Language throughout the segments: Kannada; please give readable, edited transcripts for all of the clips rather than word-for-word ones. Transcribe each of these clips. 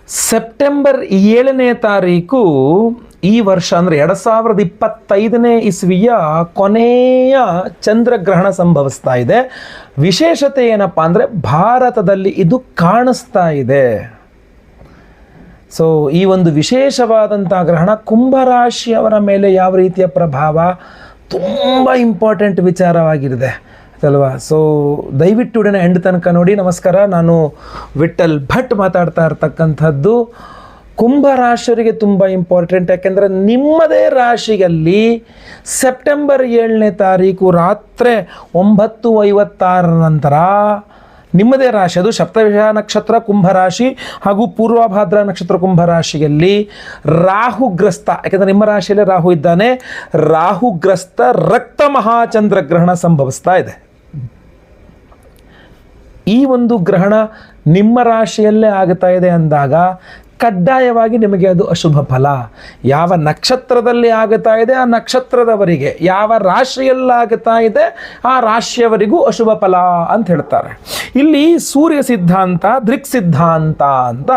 ಸೆಪ್ಟೆಂಬರ್ 7ನೇ ತಾರೀಕು ಈ ವರ್ಷ ಅಂದರೆ 2025ನೇ ಇಸ್ವಿಯ ಕೊನೆಯ ಚಂದ್ರಗ್ರಹಣ ಸಂಭವಿಸ್ತಾ ಇದೆ. ವಿಶೇಷತೆ ಏನಪ್ಪ ಅಂದರೆ ಭಾರತದಲ್ಲಿ ಇದು ಕಾಣಿಸ್ತಾ ಇದೆ. ಸೊ ಈ ಒಂದು ವಿಶೇಷವಾದಂಥ ಗ್ರಹಣ ಕುಂಭರಾಶಿಯವರ ಮೇಲೆ ಯಾವ ರೀತಿಯ ಪ್ರಭಾವ, ತುಂಬ ಇಂಪಾರ್ಟೆಂಟ್ ವಿಚಾರವಾಗಿರುತ್ತೆ ಅಲ್ವಾ. ಸೊ ದಯವಿಟ್ಟು ವಿಡಿಯೋನ ಎಂಡ್ ತನಕ ನೋಡಿ. ನಮಸ್ಕಾರ, ನಾನು ವಿಠಲ್ ಭಟ್ ಮಾತಾಡ್ತಾ ಇರ್ತಕ್ಕಂಥದ್ದು. ಕುಂಭರಾಶಿಯವರಿಗೆ ತುಂಬ ಇಂಪಾರ್ಟೆಂಟ್, ಯಾಕೆಂದರೆ ನಿಮ್ಮದೇ ರಾಶಿಯಲ್ಲಿ ಸೆಪ್ಟೆಂಬರ್ 7ನೇ ತಾರೀಕು ರಾತ್ರಿ 9:56 ನಂತರ ನಿಮ್ಮದೇ ರಾಶಿ, ಅದು ಸಪ್ತವಿಷ ನಕ್ಷತ್ರ ಕುಂಭರಾಶಿ ಹಾಗೂ ಪೂರ್ವಭಾದ್ರ ನಕ್ಷತ್ರ ಕುಂಭರಾಶಿಯಲ್ಲಿ ರಾಹುಗ್ರಸ್ತ, ಯಾಕೆಂದರೆ ನಿಮ್ಮ ರಾಶಿಯಲ್ಲಿ ರಾಹು ಇದ್ದಾನೆ, ರಾಹುಗ್ರಸ್ತ ರಕ್ತ ಮಹಾಚಂದ್ರಗ್ರಹಣ ಸಂಭವಿಸ್ತಾ ಇದೆ. ಈ ಒಂದು ಗ್ರಹಣ ನಿಮ್ಮ ರಾಶಿಯಲ್ಲೇ ಆಗ್ತಾ ಇದೆ ಅಂದಾಗ ಕಡ್ಡಾಯವಾಗಿ ನಿಮಗೆ ಅದು ಅಶುಭ ಫಲ. ಯಾವ ನಕ್ಷತ್ರದಲ್ಲಿ ಆಗುತ್ತಾ ಇದೆ ಆ ನಕ್ಷತ್ರದವರಿಗೆ, ಯಾವ ರಾಶಿಯಲ್ಲಾಗುತ್ತಾ ಇದೆ ಆ ರಾಶಿಯವರಿಗೂ ಅಶುಭ ಫಲ ಅಂತ ಹೇಳ್ತಾರೆ. ಇಲ್ಲಿ ಸೂರ್ಯ ಸಿದ್ಧಾಂತ, ದೃಕ್ ಸಿದ್ಧಾಂತ ಅಂತ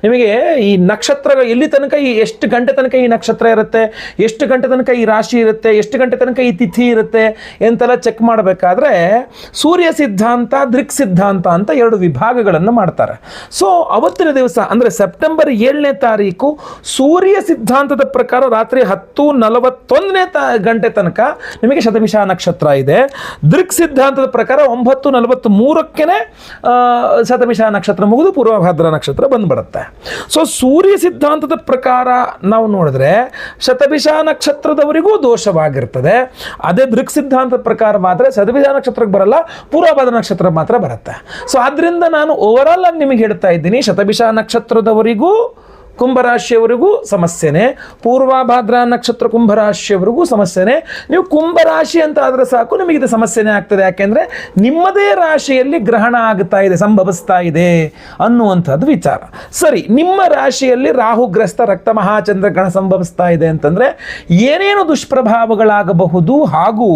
ನಿಮಗೆ ಈ ನಕ್ಷತ್ರಗಳು ಎಲ್ಲಿ ತನಕ, ಈ ಎಷ್ಟು ಗಂಟೆ ತನಕ ಈ ನಕ್ಷತ್ರ ಇರುತ್ತೆ, ಎಷ್ಟು ಗಂಟೆ ತನಕ ಈ ರಾಶಿ ಇರುತ್ತೆ, ಎಷ್ಟು ಗಂಟೆ ತನಕ ಈ ತಿಥಿ ಇರುತ್ತೆ ಎಂತೆಲ್ಲ ಚೆಕ್ ಮಾಡಬೇಕಾದ್ರೆ ಸೂರ್ಯ ಸಿದ್ಧಾಂತ, ದೃಕ್ ಸಿದ್ಧಾಂತ ಅಂತ 2 ವಿಭಾಗಗಳನ್ನು ಮಾಡ್ತಾರೆ. ಸೊ ಅವತ್ತಿನ ದಿವಸ ಅಂದರೆ ಸೆಪ್ಟೆಂಬರ್ 7ನೇ ತಾರೀಕು ಸೂರ್ಯ ಸಿದ್ಧಾಂತದ ಪ್ರಕಾರ ರಾತ್ರಿ 10:41 ಗಂಟೆ ತನಕ ನಿಮಗೆ ಶತಭಿಷ ನಕ್ಷತ್ರ ಇದೆ. ದೃಕ್ ಸಿದ್ಧಾಂತದ ಪ್ರಕಾರ 9:43ಕ್ಕೆ ಶತಭಿಷ ನಕ್ಷತ್ರ ಮುಗಿದು ಪೂರ್ವಭಾದ್ರ ನಕ್ಷತ್ರ ಬಂದ್ಬಿಡುತ್ತೆ. ಸೊ ಸೂರ್ಯ ಸಿದ್ಧಾಂತದ ಪ್ರಕಾರ ನಾವು ನೋಡಿದ್ರೆ ಶತಭಿಷ ನಕ್ಷತ್ರದವರಿಗೂ ದೋಷವಾಗಿರ್ತದೆ. ಅದೇ ದೃಕ್ ಸಿದ್ಧಾಂತದ ಪ್ರಕಾರವಾದರೆ ಶತಭಿಷ ನಕ್ಷತ್ರಕ್ಕೆ ಬರಲ್ಲ, ಪೂರ್ವಭಾದ್ರ ನಕ್ಷತ್ರ ಮಾತ್ರ ಬರುತ್ತೆ. ಸೊ ಆದ್ರಿಂದ ನಾನು ಓವರಾಲ್ ಆಗಿ ನಿಮಗೆ ಹೇಳ್ತಾ ಇದ್ದೀನಿ, ಶತಭಿಷ ನಕ್ಷತ್ರದವರಿಗೂ ಕುಂಭರಾಶಿಯವರಿಗೂ ಸಮಸ್ಯೆನೇ, ಪೂರ್ವಭಾದ್ರ ನಕ್ಷತ್ರ ಕುಂಭರಾಶಿಯವರಿಗೂ ಸಮಸ್ಯೆನೇ. ನೀವು ಕುಂಭರಾಶಿ ಅಂತ ಆದರೆ ಸಾಕು ನಿಮಗೆ ಇದು ಸಮಸ್ಯೆನೇ ಆಗ್ತದೆ. ಯಾಕೆಂದರೆ ನಿಮ್ಮದೇ ರಾಶಿಯಲ್ಲಿ ಗ್ರಹಣ ಆಗ್ತಾ ಇದೆ, ಸಂಭವಿಸ್ತಾ ಇದೆ ಅನ್ನುವಂಥದ್ದು ವಿಚಾರ. ಸರಿ, ನಿಮ್ಮ ರಾಶಿಯಲ್ಲಿ ರಾಹುಗ್ರಸ್ತ ರಕ್ತ ಮಹಾಚಂದ್ರಗ್ರಹಣ ಸಂಭವಿಸ್ತಾ ಇದೆ ಅಂತಂದರೆ ಏನೇನು ದುಷ್ಪ್ರಭಾವಗಳಾಗಬಹುದು ಹಾಗೂ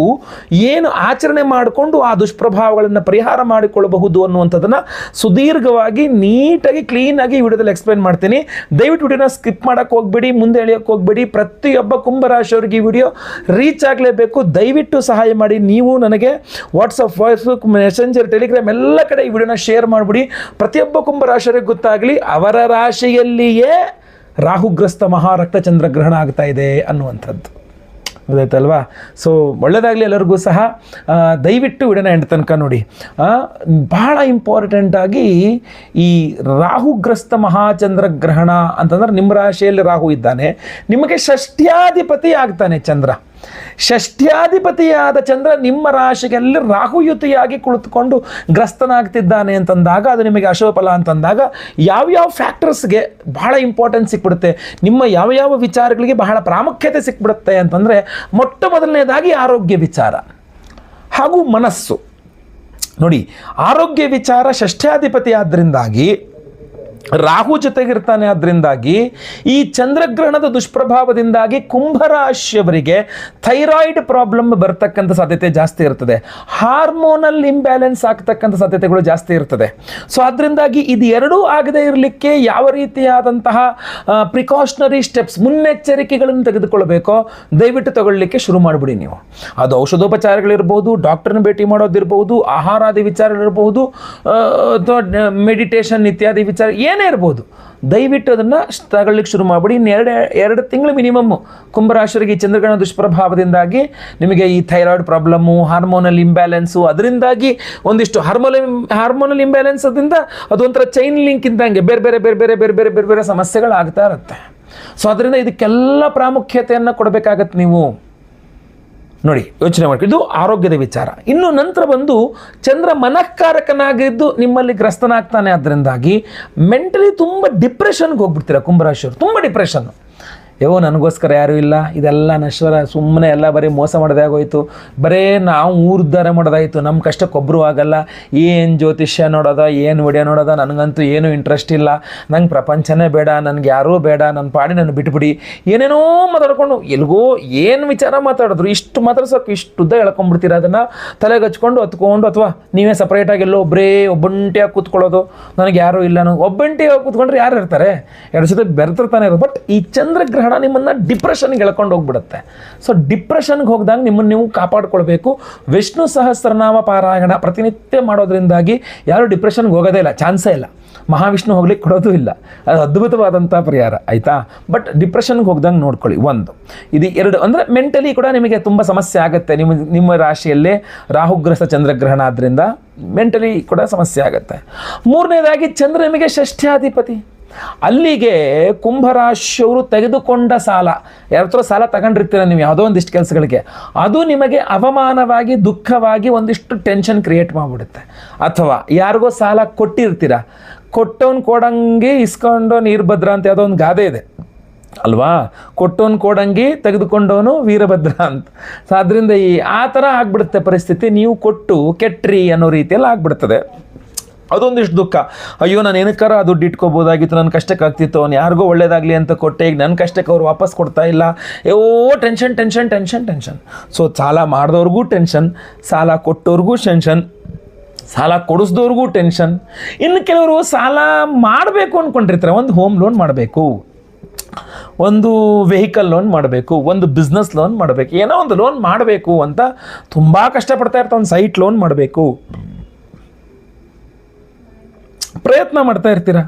ಏನು ಆಚರಣೆ ಮಾಡಿಕೊಂಡು ಆ ದುಷ್ಪ್ರಭಾವಗಳನ್ನು ಪರಿಹಾರ ಮಾಡಿಕೊಳ್ಳಬಹುದು ಅನ್ನುವಂಥದ್ದನ್ನು ಸುದೀರ್ಘವಾಗಿ ನೀಟಾಗಿ ಕ್ಲೀನಾಗಿ ಈ ವಿಡಿಯೋದಲ್ಲಿ ಎಕ್ಸ್ಪ್ಲೇನ್ ಮಾಡ್ತೀನಿ. ದಯವಿಟ್ಟು ವಿಡಿಯೋನ ಸ್ಕಿಪ್ ಮಾಡೋಕ್ಕೆ ಹೋಗ್ಬೇಡಿ, ಮುಂದೆ ಎಳೆಯೋಕ್ಕೆ ಹೋಗ್ಬೇಡಿ. ಪ್ರತಿಯೊಬ್ಬ ಕುಂಭರಾಶಿಯವರಿಗೆ ಈ ವಿಡಿಯೋ ರೀಚ್ ಆಗಲೇಬೇಕು. ದಯವಿಟ್ಟು ಸಹಾಯ ಮಾಡಿ. ನೀವು ನನಗೆ ವಾಟ್ಸಪ್, ಫೇಸ್ಬುಕ್, ಮೆಸೆಂಜರ್, ಟೆಲಿಗ್ರಾಮ್ ಎಲ್ಲ ಕಡೆ ಈ ವಿಡಿಯೋನ ಶೇರ್ ಮಾಡಿಬಿಡಿ. ಪ್ರತಿಯೊಬ್ಬ ಕುಂಭರಾಶಿಯವರಿಗೆ ಗೊತ್ತಾಗಲಿ ಅವರ ರಾಶಿಯಲ್ಲಿಯೇ ರಾಹುಗ್ರಸ್ತ ಮಹಾರಕ್ತ ಚಂದ್ರಗ್ರಹಣ ಆಗ್ತಾ ಇದೆ ಅನ್ನುವಂಥದ್ದು. ಗೊತ್ತಾಯ್ತಲ್ವಾ? ಸೊ ಒಳ್ಳೆಯದಾಗಲಿ ಎಲ್ಲರಿಗೂ ಸಹ. ದಯವಿಟ್ಟು ವಿಡಿಯೋನ ಎಂಡ್ ತನಕ ನೋಡಿ. ಬಹಳ ಇಂಪಾರ್ಟೆಂಟಾಗಿ ಈ ರಾಹುಗ್ರಸ್ತ ಮಹಾಚಂದ್ರಗ್ರಹಣ ಅಂತಂದ್ರೆ ನಿಮ್ಮ ರಾಶಿಯಲ್ಲಿ ರಾಹು ಇದ್ದಾನೆ, ನಿಮಗೆ ಷಷ್ಠ್ಯಾಧಿಪತಿ ಆಗ್ತಾನೆ ಚಂದ್ರ. ಷಷ್ಠ್ಯಾಧಿಪತಿಯಾದ ಚಂದ್ರ ನಿಮ್ಮ ರಾಶಿಯಲ್ಲಿ ರಾಹುಯುತಿಯಾಗಿ ಕುಳಿತುಕೊಂಡು ಗ್ರಸ್ತನಾಗ್ತಿದ್ದಾನೆ ಅಂತಂದಾಗ ಅದು ನಿಮಗೆ ಅಶುಭ ಫಲ ಅಂತಂದಾಗ ಯಾವ್ಯಾವ ಫ್ಯಾಕ್ಟರ್ಸ್ಗೆ ಬಹಳ ಇಂಪಾರ್ಟೆನ್ಸ್ ಸಿಕ್ಬಿಡುತ್ತೆ, ನಿಮ್ಮ ಯಾವ ವಿಚಾರಗಳಿಗೆ ಬಹಳ ಪ್ರಾಮುಖ್ಯತೆ ಸಿಕ್ಬಿಡುತ್ತೆ ಅಂತಂದರೆ ಮೊಟ್ಟ ಮೊದಲನೇದಾಗಿ ಆರೋಗ್ಯ ವಿಚಾರ ಹಾಗೂ ಮನಸ್ಸು. ನೋಡಿ, ಆರೋಗ್ಯ ವಿಚಾರ ಷಷ್ಠ್ಯಾಧಿಪತಿ ಆದ್ದರಿಂದಾಗಿ ರಾಹು ಜೊತೆಗಿರ್ತಾನೆ. ಅದರಿಂದಾಗಿ ಈ ಚಂದ್ರಗ್ರಹಣದ ದುಷ್ಪ್ರಭಾವದಿಂದಾಗಿ ಕುಂಭರಾಶಿಯವರಿಗೆ ಥೈರಾಯ್ಡ್ ಪ್ರಾಬ್ಲಮ್ ಬರ್ತಕ್ಕಂಥ ಸಾಧ್ಯತೆ ಜಾಸ್ತಿ ಇರ್ತದೆ, ಹಾರ್ಮೋನಲ್ ಇಂಬ್ಯಾಲೆನ್ಸ್ ಆಗ್ತಕ್ಕಂಥ ಸಾಧ್ಯತೆಗಳು ಜಾಸ್ತಿ ಇರ್ತದೆ. ಸೊ ಅದರಿಂದಾಗಿ ಇದು ಎರಡೂ ಆಗದೇ ಇರಲಿಕ್ಕೆ ಯಾವ ರೀತಿಯಾದಂತಹ ಪ್ರಿಕಾಷನರಿ ಸ್ಟೆಪ್ಸ್, ಮುನ್ನೆಚ್ಚರಿಕೆಗಳನ್ನು ತೆಗೆದುಕೊಳ್ಬೇಕೋ ದಯವಿಟ್ಟು ತಗೊಳ್ಳಿಕ್ಕೆ ಶುರು ಮಾಡಿಬಿಡಿ ನೀವು. ಅದು ಔಷಧೋಪಚಾರಗಳಿರ್ಬೋದು, ಡಾಕ್ಟರ್ನ ಭೇಟಿ ಮಾಡೋದಿರ್ಬೋದು, ಆಹಾರಾದಿ ವಿಚಾರಗಳಿರ್ಬೋದು, ಅಥವಾ ಮೆಡಿಟೇಷನ್ ಇತ್ಯಾದಿ ವಿಚಾರ ಏನೇ ಇರ್ಬೋದು, ದಯವಿಟ್ಟು ಅದನ್ನು ತಗೊಳ್ಳಿಕ್ಕೆ ಶುರು ಮಾಡಿಬಿಡಿ. ಎರಡು ತಿಂಗಳು ಮಿನಿಮಮ್ ಕುಂಭರಾಶಿಯವರಿಗೆ ಈ ಚಂದ್ರಗ್ರಹಣ ದುಷ್ಪ್ರಭಾವದಿಂದಾಗಿ ನಿಮಗೆ ಈ ಥೈರಾಯ್ಡ್ ಪ್ರಾಬ್ಲಮ್ಮು, ಹಾರ್ಮೋನಲ್ ಇಂಬ್ಯಾಲೆನ್ಸು, ಅದರಿಂದಾಗಿ ಒಂದಿಷ್ಟು ಹಾರ್ಮೋನಲ್ ಇಂಬ್ಯಾಲೆನ್ಸ್ ಅದರಿಂದ ಅದೊಂಥರ ಚೈನ್ ಲಿಂಕ್ ಇದ್ದಂಗೆ ಬೇರೆ ಬೇರೆ ಸಮಸ್ಯೆಗಳಾಗ್ತಾ ಇರುತ್ತೆ. ಸೊ ಅದರಿಂದ ಇದಕ್ಕೆಲ್ಲ ಪ್ರಾಮುಖ್ಯತೆಯನ್ನು ಕೊಡಬೇಕಾಗತ್ತೆ ನೀವು. ನೋಡಿ, ಯೋಚನೆ ಮಾಡಿ. ಇದು ಆರೋಗ್ಯದ ವಿಚಾರ. ಇನ್ನು ನಂತರ ಬಂದು ಚಂದ್ರ ಮನಃಕಾರಕನಾಗಿದ್ದು ನಿಮ್ಮಲ್ಲಿ ಗ್ರಸ್ತನಾಗ್ತಾನೆ. ಅದರಿಂದಾಗಿ ಮೆಂಟಲಿ ತುಂಬ ಡಿಪ್ರೆಷನ್ಗೆ ಹೋಗ್ಬಿಡ್ತೀರ ಕುಂಭರಾಶಿಯವರು, ತುಂಬ ಡಿಪ್ರೆಷನ್ನು. ನನಗೋಸ್ಕರ ಯಾರೂ ಇಲ್ಲ, ಇದೆಲ್ಲ ನಶ್ವರ, ಸುಮ್ಮನೆ ಎಲ್ಲ ಬರೀ ಮೋಸ ಮಾಡೋದೇ ಆಗೋಯ್ತು, ಬರೀ ನಾವು ಊರ್ಧಾರ ಮಾಡೋದಾಯಿತು, ನಮ್ಮ ಕಷ್ಟಕ್ಕೊಬ್ಬರು ಆಗಲ್ಲ, ಏನು ಜ್ಯೋತಿಷ್ಯ ನೋಡೋದ, ಏನು ವಿಡಿಯೋ ನೋಡೋದ, ನನಗಂತೂ ಏನೂ ಇಂಟ್ರೆಸ್ಟ್ ಇಲ್ಲ, ನಂಗೆ ಪ್ರಪಂಚನೇ ಬೇಡ, ನನಗೆ ಯಾರೂ ಬೇಡ, ನನ್ನ ಪಾಡಿ ನನ್ನ ಬಿಟ್ಬಿಡಿ, ಏನೇನೋ ಮಾತಾಡ್ಕೊಂಡು ಎಲ್ಗೋ ಏನು ವಿಚಾರ ಮಾತಾಡಿದ್ರು ಇಷ್ಟು ಮಾತಾಡ್ಸೋಕೆ ಇಷ್ಟು ಉದ್ದ ಹೇಳ್ಕೊಂಡ್ಬಿಡ್ತೀರ, ಅದನ್ನು ತಲೆಗೆ ಹಚ್ಕೊಂಡು ಹತ್ಕೊಂಡು, ಅಥವಾ ನೀವೇ ಸಪ್ರೇಟಾಗಿ ಎಲ್ಲೋ ಒಬ್ಬಂಟಿಯಾಗಿ ಕೂತ್ಕೊಳ್ಳೋದು, ನನಗೆ ಯಾರೂ ಇಲ್ಲ, ಒಬ್ಬಂಟಿಯಾಗಿ ಕೂತ್ಕೊಂಡ್ರೆ ಯಾರು ಇರ್ತಾರೆ, ಎರಡು ಜೊತೆ ಬೆರೆತಿರ್ತಾನೆ ಇರೋದು. ಬಟ್ ಈ ಚಂದ್ರಗ್ರಹಣ ನಿಮ್ಮನ್ನು ಡಿಪ್ರೆಷನ್ಗೆ ಎಳ್ಕೊಂಡು ಹೋಗ್ಬಿಡುತ್ತೆ. ಸೊ ಡಿಪ್ರೆಷನ್ಗೆ ಹೋಗ್ದಾಗ ನಿಮ್ಮನ್ನು ನೀವು ಕಾಪಾಡ್ಕೊಳ್ಬೇಕು. ವಿಷ್ಣು ಸಹಸ್ರನಾಮ ಪಾರಾಯಣ ಪ್ರತಿನಿತ್ಯ ಮಾಡೋದ್ರಿಂದಾಗಿ ಯಾರು ಡಿಪ್ರೆಷನ್ಗೆ ಹೋಗೋದೇ ಇಲ್ಲ, ಚಾನ್ಸೇ ಇಲ್ಲ. ಮಹಾವಿಷ್ಣು ಹೋಗ್ಲಿಕ್ಕೆ ಕೊಡೋದು ಇಲ್ಲ, ಅದು ಅದ್ಭುತವಾದಂಥ ಪರಿಹಾರ, ಆಯಿತಾ. ಬಟ್ ಡಿಪ್ರೆಷನ್ಗೆ ಹೋಗ್ದಂಗೆ ನೋಡ್ಕೊಳ್ಳಿ. ಒಂದು ಇದು, ಎರಡು ಅಂದರೆ ಮೆಂಟಲಿ ಕೂಡ ನಿಮಗೆ ತುಂಬ ಸಮಸ್ಯೆ ಆಗುತ್ತೆ. ನಿಮ್ಮ ರಾಶಿಯಲ್ಲೇ ರಾಹುಗ್ರಸ್ತ ಚಂದ್ರಗ್ರಹಣ ಆದ್ದರಿಂದ ಮೆಂಟಲಿ ಕೂಡ ಸಮಸ್ಯೆ ಆಗುತ್ತೆ. ಮೂರನೇದಾಗಿ ಚಂದ್ರ ನಿಮಗೆ ಷಷ್ಠ್ಯಾಧಿಪತಿ. ಅಲ್ಲಿಗೆ ಕುಂಭರಾಶಿಯವರು ತೆಗೆದುಕೊಂಡ ಸಾಲ, ಯಾರ ಸಾಲ ತಗೊಂಡಿರ್ತೀರ ನೀವು ಯಾವುದೋ ಒಂದಿಷ್ಟು ಕೆಲಸಗಳಿಗೆ, ಅದು ನಿಮಗೆ ಅವಮಾನವಾಗಿ ದುಃಖವಾಗಿ ಒಂದಿಷ್ಟು ಟೆನ್ಷನ್ ಕ್ರಿಯೇಟ್ ಮಾಡಿಬಿಡುತ್ತೆ. ಅಥವಾ ಯಾರಿಗೋ ಸಾಲ ಕೊಟ್ಟಿರ್ತೀರ, ಕೊಟ್ಟವನು ಕೊಡಂಗೆ ಇಸ್ಕೊಂಡು ನೀರ್ಭದ್ರ ಅಂತ ಯಾವುದೋ ಒಂದು ಗಾದೆ ಇದೆ ಅಲ್ವಾ, ಕೊಟ್ಟವನು ಕೊಡಂಗಿ ತೆಗೆದುಕೊಂಡವನು ವೀರಭದ್ರ ಅಂತ. ಸೊ ಅದರಿಂದ ಆ ಥರ ಆಗ್ಬಿಡುತ್ತೆ ಪರಿಸ್ಥಿತಿ, ನೀವು ಕೊಟ್ಟು ಕೆಟ್ರಿ ಅನ್ನೋ ರೀತಿಯಲ್ಲಿ ಆಗ್ಬಿಡ್ತದೆ. ಅದೊಂದಿಷ್ಟು ದುಃಖ, ಅಯ್ಯೋ ನಾನು ಏನಕ್ಕಾರ ದುಡ್ಡು ಇಟ್ಕೋಬೋದಾಗಿತ್ತು, ನನ್ನ ಕಷ್ಟಕ್ಕೆ ಆಗ್ತಿತ್ತು, ಅವ್ನು ಯಾರಿಗೋ ಒಳ್ಳೇದಾಗಲಿ ಅಂತ ಕೊಟ್ಟೆ, ಈಗ ನನ್ನ ಕಷ್ಟಕ್ಕೆ ಅವ್ರು ವಾಪಸ್ ಕೊಡ್ತಾ ಇಲ್ಲ, tension tension tension tension. So ಸಾಲ ಮಾಡಿದವ್ರಿಗೂ ಟೆನ್ಷನ್, ಸಾಲ ಕೊಟ್ಟವ್ರಿಗೂ ಟೆನ್ಷನ್, ಸಾಲ ಕೊಡಿಸ್ದವ್ರಿಗೂ ಟೆನ್ಷನ್. ಇನ್ನು ಕೆಲವರು ಸಾಲ ಮಾಡಬೇಕು ಅಂದ್ಕೊಂಡಿರ್ತಾರೆ, ಒಂದು ಹೋಮ್ ಲೋನ್ ಮಾಡಬೇಕು, ಒಂದು ವೆಹಿಕಲ್ ಲೋನ್ ಮಾಡಬೇಕು, ಒಂದು ಬಿಸ್ನೆಸ್ ಲೋನ್ ಮಾಡಬೇಕು, ಏನೋ ಒಂದು ಲೋನ್ ಮಾಡಬೇಕು ಅಂತ ತುಂಬ ಕಷ್ಟಪಡ್ತಾ ಇರ್ತಾರೆ. ಒಂದು ಸೈಟ್ ಲೋನ್ ಮಾಡಬೇಕು, ಪ್ರಯತ್ನ ಮಾಡ್ತಾ ಇರ್ತೀರ.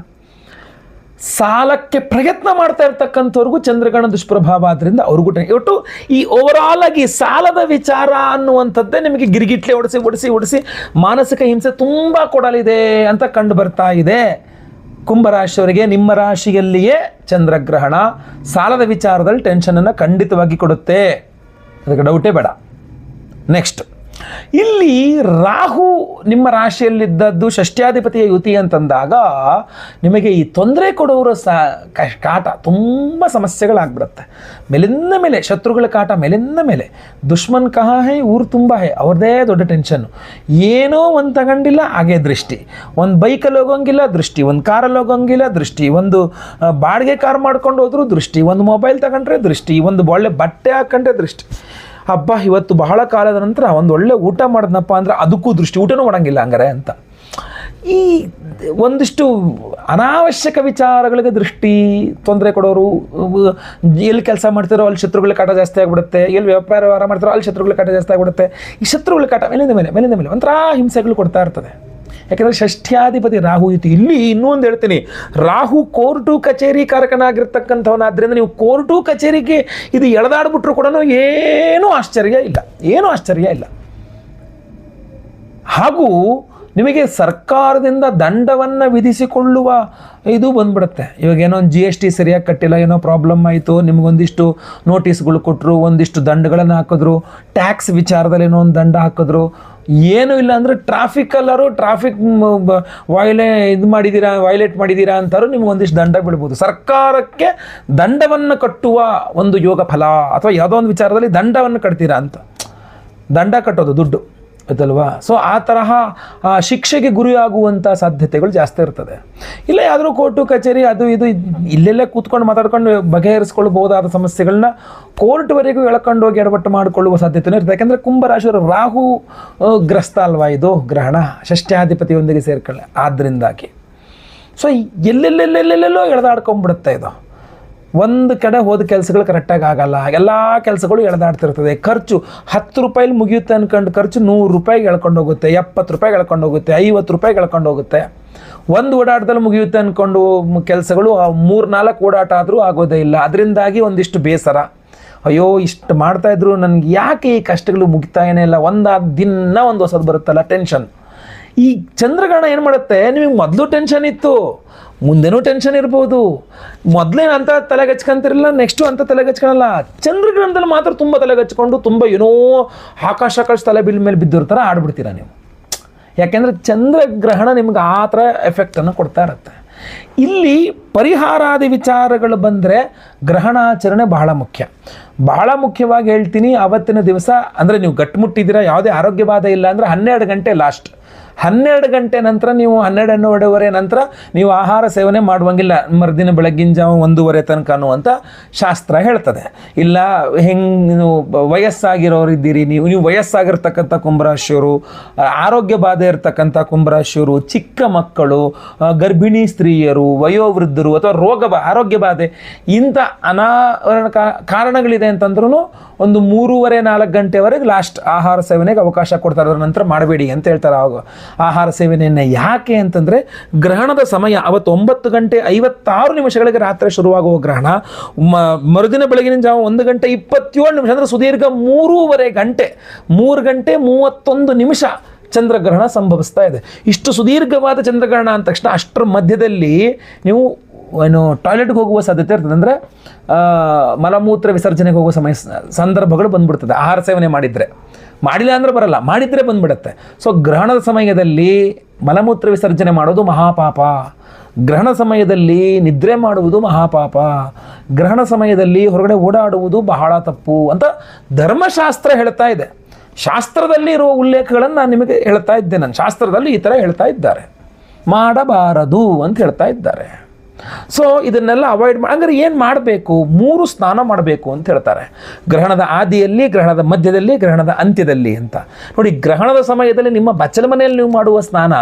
ಸಾಲಕ್ಕೆ ಪ್ರಯತ್ನ ಮಾಡ್ತಾ ಇರ್ತಕ್ಕಂಥವ್ರಿಗೂ ಚಂದ್ರಗ್ರಹಣ ದುಷ್ಪ್ರಭಾವ ಆದ್ದರಿಂದ ಅವ್ರಿಗೂ ಒಟ್ಟು ಈ ಓವರಾಲ್ ಆಗಿ ಸಾಲದ ವಿಚಾರ ಅನ್ನುವಂಥದ್ದೇ ನಿಮಗೆ ಗಿರಿಗಿಟ್ಲೆ ಒಡಿಸಿ ಮಾನಸಿಕ ಹಿಂಸೆ ತುಂಬ ಕೊಡಲಿದೆ ಅಂತ ಕಂಡು ಬರ್ತಾ ಇದೆ. ಕುಂಭರಾಶಿಯವರಿಗೆ ನಿಮ್ಮ ರಾಶಿಯಲ್ಲಿಯೇ ಚಂದ್ರಗ್ರಹಣ ಸಾಲದ ವಿಚಾರದಲ್ಲಿ ಟೆನ್ಷನನ್ನು ಖಂಡಿತವಾಗಿ ಕೊಡುತ್ತೆ, ಅದಕ್ಕೆ ಡೌಟೇ ಬೇಡ. ನೆಕ್ಸ್ಟ್, ಇಲ್ಲಿ ರಾಹು ನಿಮ್ಮ ರಾಶಿಯಲ್ಲಿದ್ದದ್ದು ಷಷ್ಠ್ಯಾಧಿಪತಿಯ ಯುತಿ ಅಂತಂದಾಗ ನಿಮಗೆ ಈ ತೊಂದರೆ ಕೊಡೋರ ಕಾಟ ತುಂಬ ಸಮಸ್ಯೆಗಳಾಗ್ಬಿಡುತ್ತೆ. ಮೇಲಿಂದ ಮೇಲೆ ಶತ್ರುಗಳ ಕಾಟ, ಮೇಲಿಂದ ಮೇಲೆ ದುಶ್ಮನ್ ಕಹಾ ಹೇ ಊರು ತುಂಬ ಹೇ, ಅವ್ರದ್ದೇ ದೊಡ್ಡ ಟೆನ್ಷನ್ನು. ಏನೋ ಒಂದು ತಗೊಂಡಿಲ್ಲ ಹಾಗೆ ದೃಷ್ಟಿ, ಒಂದು ಬೈಕಲ್ಲಿ ಹೋಗೋಂಗಿಲ್ಲ ದೃಷ್ಟಿ, ಒಂದು ಕಾರಲ್ಲಿ ಹೋಗೋಂಗಿಲ್ಲ ದೃಷ್ಟಿ, ಒಂದು ಬಾಡಿಗೆ ಕಾರ್ ಮಾಡ್ಕೊಂಡು ಹೋದ್ರೂ ದೃಷ್ಟಿ, ಒಂದು ಮೊಬೈಲ್ ತಗೊಂಡ್ರೆ ದೃಷ್ಟಿ, ಒಂದು ಒಳ್ಳೆ ಬಟ್ಟೆ ಹಾಕೊಂಡ್ರೆ ದೃಷ್ಟಿ. ಹಬ್ಬ ಇವತ್ತು ಬಹಳ ಕಾಲದ ನಂತರ ಒಂದು ಒಳ್ಳೆ ಊಟ ಮಾಡಿದ್ನಪ್ಪ ಅಂದರೆ ಅದಕ್ಕೂ ದೃಷ್ಟಿ, ಊಟನೂ ಮಾಡಂಗಿಲ್ಲ ಹಂಗಾರೆ ಅಂತ. ಈ ಒಂದಿಷ್ಟು ಅನಾವಶ್ಯಕ ವಿಚಾರಗಳಿಗೆ ದೃಷ್ಟಿ ತೊಂದರೆ ಕೊಡೋರು, ಎಲ್ಲಿ ಕೆಲಸ ಮಾಡ್ತಾರೋ ಅಲ್ಲಿ ಶತ್ರುಗಳ ಕಾಟ ಜಾಸ್ತಿ ಆಗಿಬಿಡುತ್ತೆ, ಎಲ್ಲಿ ವ್ಯಾಪಾರ ಮಾಡ್ತಾರೋ ಅಲ್ಲಿ ಶತ್ರುಗಳ ಕಾಟ ಜಾಸ್ತಿ ಆಗಿಬಿಡುತ್ತೆ. ಈ ಶತ್ರುಗಳ ಕಾಟ ಮೇಲಿಂದ ಮೇಲೆ ಒಂಥರ ಹಿಂಸೆಗಳು ಕೊಡ್ತಾ ಇರ್ತದೆ. ಯಾಕೆಂದರೆ ಷಷ್ಠ್ಯಾಧಿಪತಿ ರಾಹು ಇತ್ತು. ಇಲ್ಲಿ ಇನ್ನೂ ಒಂದು ಹೇಳ್ತೀನಿ, ರಾಹು ಕೋರ್ಟು ಕಚೇರಿ ಕಾರಕನಾಗಿರ್ತಕ್ಕಂಥವನಾದ್ರಿಂದ ನೀವು ಕೋರ್ಟು ಕಚೇರಿಗೆ ಇದು ಎಳೆದಾಡ್ಬಿಟ್ರು ಕೂಡ ಏನೂ ಆಶ್ಚರ್ಯ ಇಲ್ಲ. ಹಾಗೂ ನಿಮಗೆ ಸರ್ಕಾರದಿಂದ ದಂಡವನ್ನು ವಿಧಿಸಿಕೊಳ್ಳುವ ಇದು ಬಂದ್ಬಿಡುತ್ತೆ. ಇವಾಗ ಏನೋ ಒಂದು GST ಸರಿಯಾಗಿ ಕಟ್ಟಿಲ್ಲ, ಏನೋ ಪ್ರಾಬ್ಲಮ್ ಆಯಿತು, ನಿಮಗೊಂದಿಷ್ಟು ನೋಟಿಸ್ಗಳು ಕೊಟ್ಟರು, ಒಂದಿಷ್ಟು ದಂಡಗಳನ್ನು ಹಾಕಿದ್ರು, ಟ್ಯಾಕ್ಸ್ ವಿಚಾರದಲ್ಲಿ ಏನೋ ಒಂದು ದಂಡ ಹಾಕಿದ್ರು, ಏನೂ ಇಲ್ಲ ಅಂದರೆ ಟ್ರಾಫಿಕ್ ವೈಲೇಟ್ ಮಾಡಿದ್ದೀರಾ ಅಂತಾರು ನಿಮ್ಗೆ ಒಂದಿಷ್ಟು ದಂಡ ಬೀಳ್ಬೋದು. ಸರ್ಕಾರಕ್ಕೆ ದಂಡವನ್ನು ಕಟ್ಟುವ ಒಂದು ಯೋಗ ಫಲ, ಅಥವಾ ಯಾವುದೋ ಒಂದು ವಿಚಾರದಲ್ಲಿ ದಂಡವನ್ನು ಕಟ್ತೀರಾ ಅಂತ, ದಂಡ ಕಟ್ಟೋದು ದುಡ್ಡು ಅದಲ್ವಾ. ಸೊ ಆ ತರಹ ಶಿಕ್ಷೆಗೆ ಗುರಿಯಾಗುವಂಥ ಸಾಧ್ಯತೆಗಳು ಜಾಸ್ತಿ ಇರ್ತದೆ. ಇಲ್ಲ ಯಾವ್ದಾದ್ರು ಕೋರ್ಟು ಕಚೇರಿ ಅದು ಇದು ಇಲ್ಲೆಲ್ಲೇ ಕೂತ್ಕೊಂಡು ಮಾತಾಡ್ಕೊಂಡು ಬಗೆಹರಿಸ್ಕೊಳ್ಬಹುದಾದ ಸಮಸ್ಯೆಗಳನ್ನ ಕೋರ್ಟ್ವರೆಗೂ ಎಳ್ಕೊಂಡು ಹೋಗಿ ಎಡವಟ್ಟು ಮಾಡಿಕೊಳ್ಳುವ ಸಾಧ್ಯತೆಯೂ ಇರ್ತದೆ. ಯಾಕೆಂದರೆ ಕುಂಭರಾಶಿಯವರು ರಾಹು ಗ್ರಸ್ತ ಅಲ್ವಾ ಇದು ಗ್ರಹಣ, ಷಷ್ಠ್ಯಾಧಿಪತಿಯೊಂದಿಗೆ ಸೇರ್ಕೊಳ್ಳೆ, ಆದ್ದರಿಂದಾಗಿ ಸೊ ಎಲ್ಲೆಲ್ಲೆಲ್ಲೆಲ್ಲೆಲ್ಲೋ ಎಳೆದಾಡ್ಕೊಂಡ್ಬಿಡುತ್ತೆ ಇದು. ಒಂದು ಕಡೆ ಹೋದ ಕೆಲಸಗಳು ಕರೆಕ್ಟಾಗಿ ಆಗಲ್ಲ, ಎಲ್ಲ ಕೆಲಸಗಳು ಎಳೆದಾಡ್ತಿರ್ತದೆ. ಖರ್ಚು 10 ರೂಪಾಯಿಲಿ ಮುಗಿಯುತ್ತೆ ಅಂದ್ಕೊಂಡು ಖರ್ಚು 100 ರೂಪಾಯಿಗೆ ಎಳ್ಕೊಂಡು ಹೋಗುತ್ತೆ, 70 ರೂಪಾಯಿಗೆ ಎಳ್ಕೊಂಡು ಹೋಗುತ್ತೆ, 50 ರೂಪಾಯಿಗೆ ಎಳ್ಕೊಂಡು ಹೋಗುತ್ತೆ. ಒಂದು ಓಡಾಟದಲ್ಲಿ ಮುಗಿಯುತ್ತೆ ಅಂದ್ಕೊಂಡು ಕೆಲಸಗಳು 3-4 ಓಡಾಟ ಆದರೂ ಆಗೋದೇ ಇಲ್ಲ. ಅದರಿಂದಾಗಿ ಒಂದಿಷ್ಟು ಬೇಸರ, ಅಯ್ಯೋ ಇಷ್ಟು ಮಾಡ್ತಾಯಿದ್ರು ನನಗೆ ಯಾಕೆ ಈ ಕಷ್ಟಗಳು ಮುಗಿತಾನೇ ಇಲ್ಲ, ದಿನ ಒಂದು ಹೊಸದು ಬರುತ್ತಲ್ಲ ಟೆನ್ಷನ್. ಈ ಚಂದ್ರಗ್ರಹಣ ಏನು ಮಾಡುತ್ತೆ, ನಿಮಗೆ ಮೊದಲು ಟೆನ್ಷನ್ ಇತ್ತು, ಮುಂದೆನೂ ಟೆನ್ಷನ್ ಇರ್ಬೋದು, ಮೊದಲೇನು ಅಂತ ತಲೆಗಚ್ಕೊಂತಿರಲಿಲ್ಲ, ನೆಕ್ಸ್ಟು ಅಂತ ತಲೆಗಚ್ಕೊಳಲ್ಲ. ಚಂದ್ರಗ್ರಹಣದಲ್ಲಿ ಮಾತ್ರ ತುಂಬ ತಲೆಗಚ್ಕೊಂಡು ತುಂಬ ಏನೋ ಆಕಾಶ ತಲೆ ಮೇಲೆ ಬಿದ್ದಿರೋ ಥರ ಆಡ್ಬಿಡ್ತೀರ ನೀವು. ಯಾಕೆಂದರೆ ಚಂದ್ರಗ್ರಹಣ ನಿಮ್ಗೆ ಆ ಥರ ಎಫೆಕ್ಟನ್ನು ಕೊಡ್ತಾ ಇರುತ್ತೆ. ಇಲ್ಲಿ ಪರಿಹಾರಾದಿ ವಿಚಾರಗಳು ಬಂದರೆ ಗ್ರಹಣಾಚರಣೆ ಬಹಳ ಮುಖ್ಯ. ಬಹಳ ಮುಖ್ಯವಾಗಿ ಹೇಳ್ತೀನಿ, ಆವತ್ತಿನ ದಿವಸ ಅಂದರೆ ನೀವು ಗಟ್ಟುಮುಟ್ಟಿದ್ದೀರಾ, ಯಾವುದೇ ಆರೋಗ್ಯ ಬಾಧೆ ಇಲ್ಲ ಅಂದರೆ 12 ಗಂಟೆ ಲಾಸ್ಟ್. 12 ಗಂಟೆ ನಂತರ ನೀವು 12:30 ನಂತರ ನೀವು ಆಹಾರ ಸೇವನೆ ಮಾಡುವಂಗಿಲ್ಲ, ಮರುದಿನ ಬೆಳಗ್ಗಿನ ಜಾವ 1:30 ತನಕ ಅನ್ನುವಂಥ ಶಾಸ್ತ್ರ ಹೇಳ್ತದೆ. ಇಲ್ಲ ನೀವು ವಯಸ್ಸಾಗಿರೋರು ಇದ್ದೀರಿ, ನೀವು ವಯಸ್ಸಾಗಿರ್ತಕ್ಕಂಥ ಕುಂಭರಾಶಿಯವರು, ಆರೋಗ್ಯ ಬಾಧೆ ಇರತಕ್ಕಂಥ ಕುಂಭರಾಶಿಯವರು, ಚಿಕ್ಕ ಮಕ್ಕಳು, ಗರ್ಭಿಣಿ ಸ್ತ್ರೀಯರು, ವಯೋವೃದ್ಧರು ಅಥವಾ ಆರೋಗ್ಯ ಬಾಧೆ ಇಂಥ ಕಾರಣಗಳಿದೆ ಅಂತಂದ್ರೂ ಒಂದು 3:30-4 ಗಂಟೆವರೆಗೆ ಲಾಸ್ಟ್ ಆಹಾರ ಸೇವನೆಗೆ ಅವಕಾಶ ಕೊಡ್ತಾರೆ. ಅದರ ನಂತರ ಮಾಡಬೇಡಿ ಅಂತ ಹೇಳ್ತಾರೆ ಆಹಾರ ಸೇವನೆಯನ್ನು. ಯಾಕೆ ಅಂತಂದರೆ ಗ್ರಹಣದ ಸಮಯ ಅವತ್ತು 9:56 ರಾತ್ರಿ ಶುರುವಾಗುವ ಗ್ರಹಣ, ಮರುದಿನ ಬೆಳಗಿನ ಜಾವ 1:27 ಅಂದರೆ ಸುದೀರ್ಘ 3:30 ಗಂಟೆ, 3 ಗಂಟೆ 31 ಚಂದ್ರಗ್ರಹಣ ಸಂಭವಿಸ್ತಾ ಇದೆ. ಇಷ್ಟು ಸುದೀರ್ಘವಾದ ಚಂದ್ರಗ್ರಹಣ ಅಂದ ತಕ್ಷಣ ಅಷ್ಟರ ಮಧ್ಯದಲ್ಲಿ ನೀವು ಟಾಯ್ಲೆಟ್ಗೆ ಹೋಗುವ ಸಾಧ್ಯತೆ ಇರ್ತದೆ. ಅಂದರೆ ಮಲಮೂತ್ರ ವಿಸರ್ಜನೆಗೆ ಹೋಗುವ ಸಂದರ್ಭಗಳು ಬಂದ್ಬಿಡ್ತದೆ ಆಹಾರ ಸೇವನೆ ಮಾಡಿಲ್ಲ ಅಂದರೆ ಬರಲ್ಲ, ಮಾಡಿದರೆ ಬಂದ್ಬಿಡುತ್ತೆ. ಸೊ ಗ್ರಹಣದ ಸಮಯದಲ್ಲಿ ಮಲಮೂತ್ರ ವಿಸರ್ಜನೆ ಮಾಡೋದು ಮಹಾಪಾಪ, ಗ್ರಹಣ ಸಮಯದಲ್ಲಿ ನಿದ್ರೆ ಮಾಡುವುದು ಮಹಾಪಾಪ, ಗ್ರಹಣ ಸಮಯದಲ್ಲಿ ಹೊರಗಡೆ ಓಡಾಡುವುದು ಬಹಳ ತಪ್ಪು ಅಂತ ಧರ್ಮಶಾಸ್ತ್ರ ಹೇಳ್ತಾ ಇದೆ. ಶಾಸ್ತ್ರದಲ್ಲಿ ಇರುವ ಉಲ್ಲೇಖಗಳನ್ನು ನಾನು ನಿಮಗೆ ಹೇಳ್ತಾ ಇದ್ದೆ. ನಾನು ಶಾಸ್ತ್ರದಲ್ಲಿ ಈ ಥರ ಹೇಳ್ತಾ ಇದ್ದಾರೆ, ಮಾಡಬಾರದು ಅಂತ ಹೇಳ್ತಾ ಇದ್ದಾರೆ. ಸೊ ಇದನ್ನೆಲ್ಲ ಅವಾಯ್ಡ್ ಹಂಗಾರೆ ಏನು ಮಾಡಬೇಕು? 3 ಸ್ನಾನ ಮಾಡಬೇಕು ಅಂತ ಹೇಳ್ತಾರೆ. ಗ್ರಹಣದ ಆದಿಯಲ್ಲಿ, ಗ್ರಹಣದ ಮಧ್ಯದಲ್ಲಿ, ಗ್ರಹಣದ ಅಂತ್ಯದಲ್ಲಿ ಅಂತ. ನೋಡಿ, ಗ್ರಹಣದ ಸಮಯದಲ್ಲಿ ನಿಮ್ಮ ಬಚ್ಚಲ ಮನೆಯಲ್ಲಿ ನೀವು ಮಾಡುವ ಸ್ನಾನ